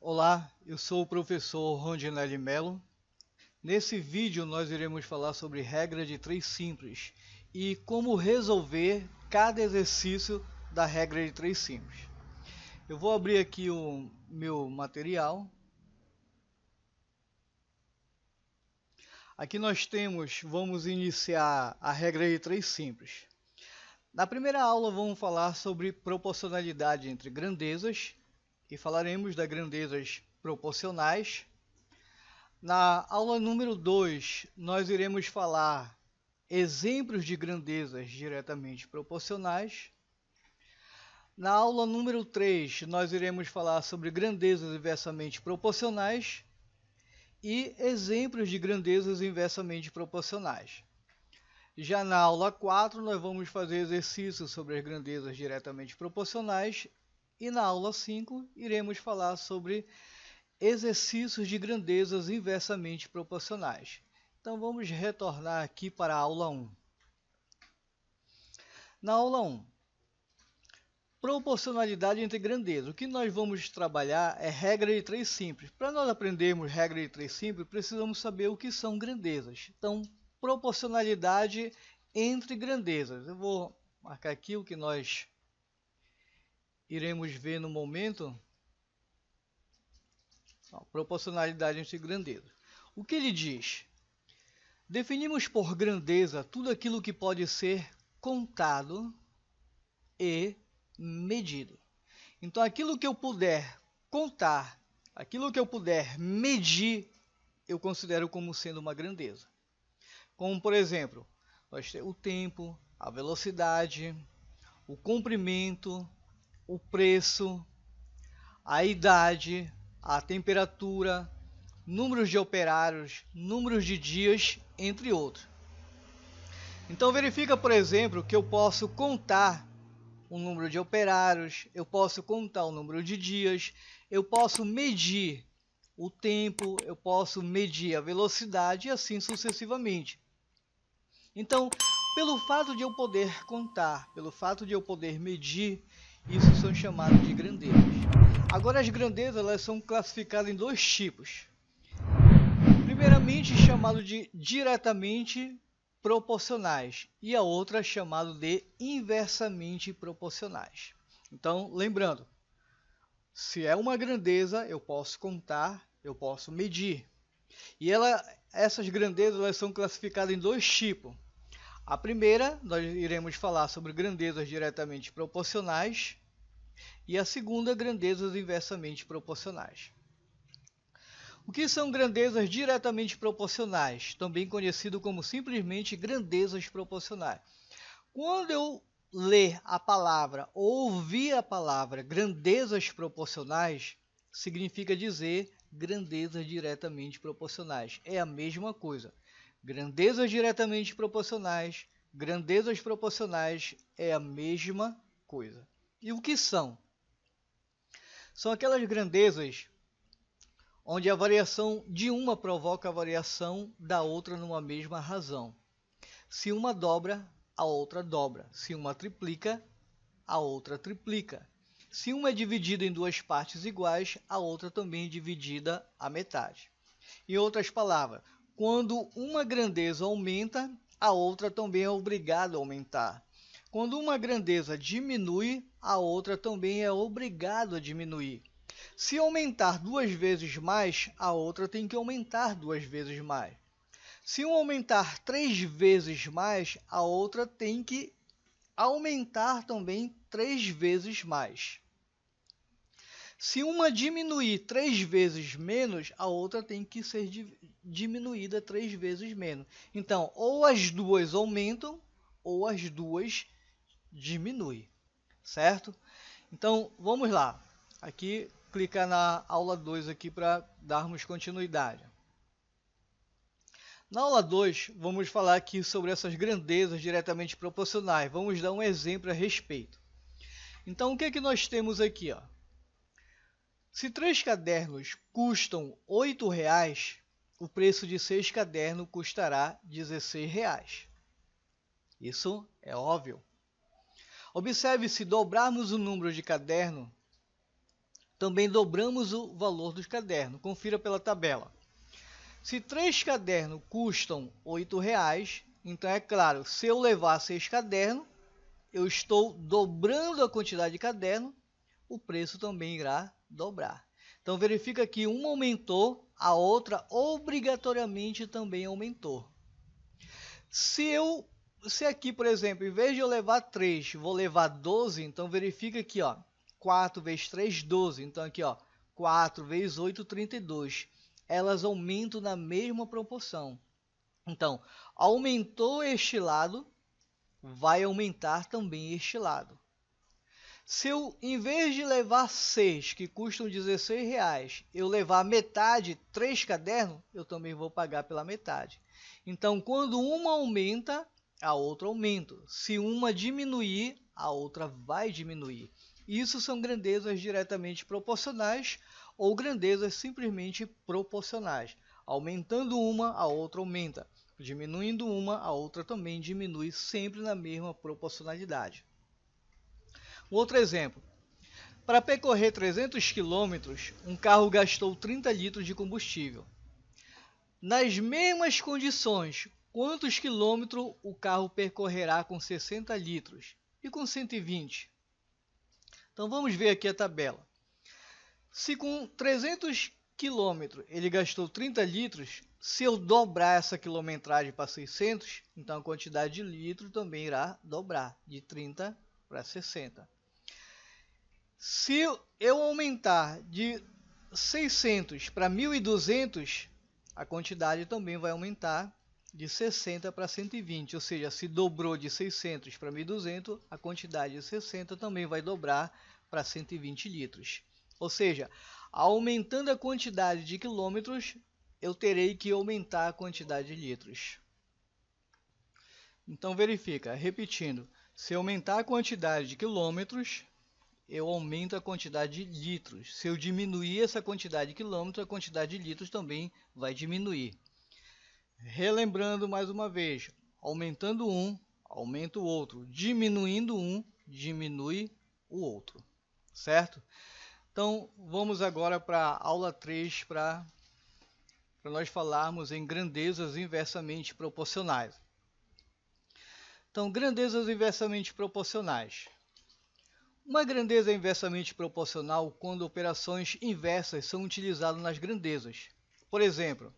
Olá, eu sou o professor Rondinelli Melo. Nesse vídeo nós iremos falar sobre regra de 3 simples e como resolver cada exercício da regra de 3 simples. Eu vou abrir aqui o meu material. Aqui nós vamos iniciar a regra de 3 simples. Na primeira aula vamos falar sobre proporcionalidade entre grandezas e falaremos das grandezas proporcionais. Na aula número 2, nós iremos falar exemplos de grandezas diretamente proporcionais. Na aula número 3, nós iremos falar sobre grandezas inversamente proporcionais e exemplos de grandezas inversamente proporcionais. Já na aula 4, nós vamos fazer exercícios sobre as grandezas diretamente proporcionais e na aula 5, iremos falar sobre exercícios de grandezas inversamente proporcionais. Então vamos retornar aqui para a aula 1. Na aula 1, proporcionalidade entre grandezas. O que nós vamos trabalhar é regra de 3 simples. Para nós aprendermos regra de 3 simples, precisamos saber o que são grandezas. Então, proporcionalidade entre grandezas. Eu vou marcar aqui o que nós iremos ver no momento. Proporcionalidade entre grandezas. O que ele diz? Definimos por grandeza tudo aquilo que pode ser contado e medido. Então, aquilo que eu puder contar, aquilo que eu puder medir, eu considero como sendo uma grandeza. Como, por exemplo, nós temos o tempo, a velocidade, o comprimento, o preço, a idade, a temperatura, números de operários, números de dias, entre outros. Então verifica, por exemplo, que eu posso contar o número de operários, eu posso contar o número de dias, eu posso medir o tempo, eu posso medir a velocidade e assim sucessivamente. Então, pelo fato de eu poder contar, pelo fato de eu poder medir, isso são chamados de grandezas. Agora, as grandezas elas são classificadas em 2 tipos. Primeiramente, chamado de diretamente proporcionais e a outra chamado de inversamente proporcionais. Então, lembrando, se é uma grandeza, eu posso contar, eu posso medir. E essas grandezas elas são classificadas em 2 tipos. A primeira, nós iremos falar sobre grandezas diretamente proporcionais e a segunda, grandezas inversamente proporcionais. O que são grandezas diretamente proporcionais? Também conhecido como simplesmente grandezas proporcionais. Quando eu ler a palavra ou ouvir a palavra grandezas proporcionais, significa dizer grandezas diretamente proporcionais. É a mesma coisa. Grandezas diretamente proporcionais, grandezas proporcionais é a mesma coisa. E o que são? São aquelas grandezas onde a variação de uma provoca a variação da outra numa mesma razão. Se uma dobra, a outra dobra. Se uma triplica, a outra triplica. Se uma é dividida em 2 partes iguais, a outra também é dividida à metade. Em outras palavras, quando uma grandeza aumenta, a outra também é obrigada a aumentar. Quando uma grandeza diminui, a outra também é obrigada a diminuir. Se aumentar 2 vezes mais, a outra tem que aumentar 2 vezes mais. Se um aumentar 3 vezes mais, a outra tem que aumentar também 3 vezes mais. Se uma diminuir 3 vezes menos, a outra tem que ser diminuída 3 vezes menos. Então, ou as duas aumentam, ou as duas diminuem, certo? Então, vamos lá. Aqui, clicar na aula 2 aqui para darmos continuidade. Na aula 2, vamos falar aqui sobre essas grandezas diretamente proporcionais. Vamos dar um exemplo a respeito. Então, o que é que nós temos aqui? Ó? Se 3 cadernos custam R$ 8,00, o preço de 6 cadernos custará R$ 16,00. Isso é óbvio. Observe, se dobrarmos o número de caderno, também dobramos o valor dos cadernos. Confira pela tabela. Se 3 cadernos custam R$8, então é claro, se eu levar 6 cadernos, eu estou dobrando a quantidade de caderno, o preço também irá dobrar. Então verifica que uma aumentou, a outra obrigatoriamente também aumentou. Se aqui, por exemplo, em vez de eu levar 3, vou levar 12, então verifica aqui, ó, 4 vezes 3, 12. Então aqui, ó, 4 vezes 8, 32. Elas aumentam na mesma proporção. Então, aumentou este lado, vai aumentar também este lado. Se eu, em vez de levar 6, que custam R$16, eu levar metade, 3 cadernos, eu também vou pagar pela metade. Então, quando uma aumenta, a outra aumenta. Se uma diminuir, a outra vai diminuir. Isso são grandezas diretamente proporcionais ou grandezas simplesmente proporcionais. Aumentando uma, a outra aumenta. Diminuindo uma, a outra também diminui, sempre na mesma proporcionalidade. Outro exemplo. Para percorrer 300 km, um carro gastou 30 litros de combustível. Nas mesmas condições, quantos quilômetros o carro percorrerá com 60 litros e com 120? Então vamos ver aqui a tabela. Se com 300 km ele gastou 30 litros, se eu dobrar essa quilometragem para 600, então a quantidade de litro também irá dobrar, de 30 para 60. Se eu aumentar de 600 para 1.200, a quantidade também vai aumentar de 60 para 120, ou seja, se dobrou de 600 para 1.200, a quantidade de 60 também vai dobrar para 120 litros. Ou seja, aumentando a quantidade de quilômetros, eu terei que aumentar a quantidade de litros. Então verifica, repetindo, se aumentar a quantidade de quilômetros, eu aumento a quantidade de litros. Se eu diminuir essa quantidade de quilômetros, a quantidade de litros também vai diminuir. Relembrando mais uma vez, aumentando um, aumenta o outro. Diminuindo um, diminui o outro. Certo? Então, vamos agora para a aula 3, para nós falarmos em grandezas inversamente proporcionais. Então, grandezas inversamente proporcionais. Uma grandeza inversamente proporcional quando operações inversas são utilizadas nas grandezas. Por exemplo,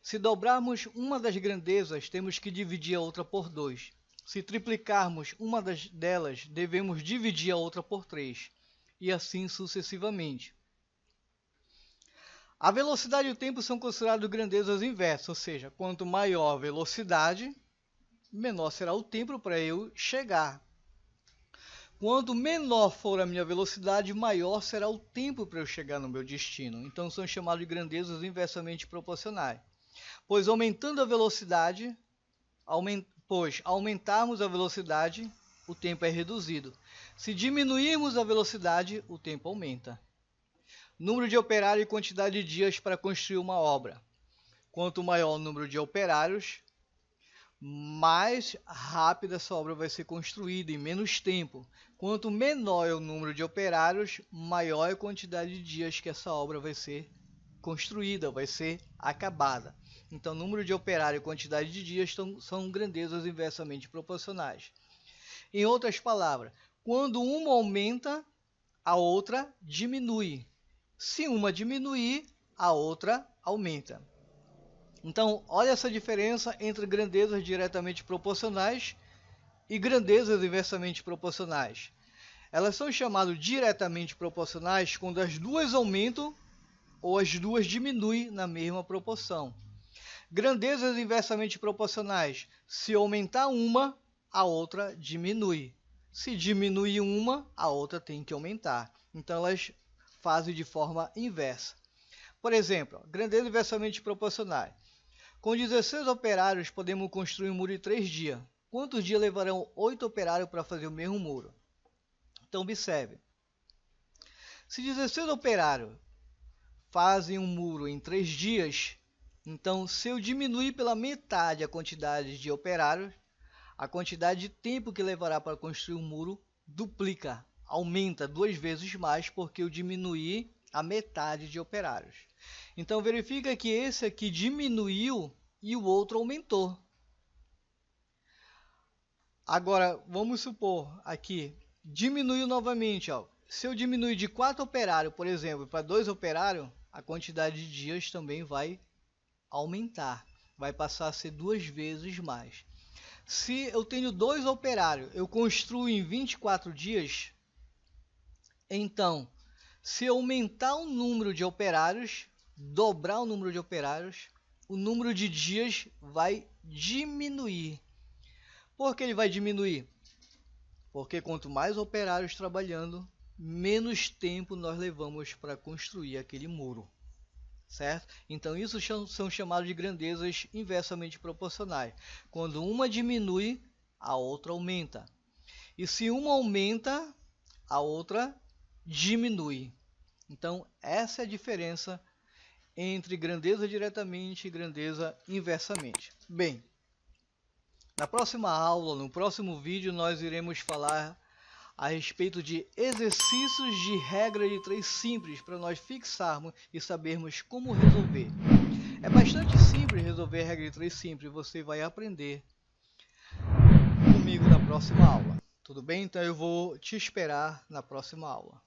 se dobrarmos uma das grandezas, temos que dividir a outra por 2. Se triplicarmos uma delas, devemos dividir a outra por 3. E assim sucessivamente. A velocidade e o tempo são considerados grandezas inversas, ou seja, quanto maior a velocidade, menor será o tempo para eu chegar. Quanto menor for a minha velocidade, maior será o tempo para eu chegar no meu destino. Então são chamados de grandezas inversamente proporcionais. Pois aumentando a velocidade, aumentarmos a velocidade, o tempo é reduzido. Se diminuirmos a velocidade, o tempo aumenta. Número de operários e quantidade de dias para construir uma obra. Quanto maior o número de operários, mais rápida essa obra vai ser construída em menos tempo. Quanto menor é o número de operários, maior é a quantidade de dias que essa obra vai ser construída, vai ser acabada. Então, número de operários e quantidade de dias são grandezas inversamente proporcionais. Em outras palavras, quando uma aumenta, a outra diminui. Se uma diminuir, a outra aumenta. Então, olha essa diferença entre grandezas diretamente proporcionais e grandezas inversamente proporcionais. Elas são chamadas diretamente proporcionais quando as duas aumentam ou as duas diminuem na mesma proporção. Grandezas inversamente proporcionais, se aumentar uma, a outra diminui. Se diminuir uma, a outra tem que aumentar. Então, elas fazem de forma inversa. Por exemplo, grandezas inversamente proporcionais. Com 16 operários, podemos construir um muro em 3 dias. Quantos dias levarão 8 operários para fazer o mesmo muro? Então, observe. Se 16 operários fazem um muro em 3 dias, então, se eu diminuir pela metade a quantidade de operários, a quantidade de tempo que levará para construir um muro duplica, aumenta 2 vezes mais, porque eu diminuí a metade de operários. Então verifica que esse aqui diminuiu e o outro aumentou. Agora, vamos supor aqui, diminuiu novamente. Ó. Se eu diminuir de 4 operários, por exemplo, para 2 operários, a quantidade de dias também vai aumentar. Vai passar a ser 2 vezes mais. Se eu tenho 2 operários, eu construo em 24 dias, então, se aumentar o número de operários, dobrar o número de operários, o número de dias vai diminuir. Por que ele vai diminuir? Porque quanto mais operários trabalhando, menos tempo nós levamos para construir aquele muro. Certo? Então isso são chamados de grandezas inversamente proporcionais. Quando uma diminui, a outra aumenta. E se uma aumenta, a outra diminui. Então essa é a diferença entre grandeza diretamente e grandeza inversamente. Bem, na próxima aula, no próximo vídeo, nós iremos falar a respeito de exercícios de regra de 3 simples para nós fixarmos e sabermos como resolver. É bastante simples resolver a regra de 3 simples, você vai aprender comigo na próxima aula. Tudo bem? Então eu vou te esperar na próxima aula.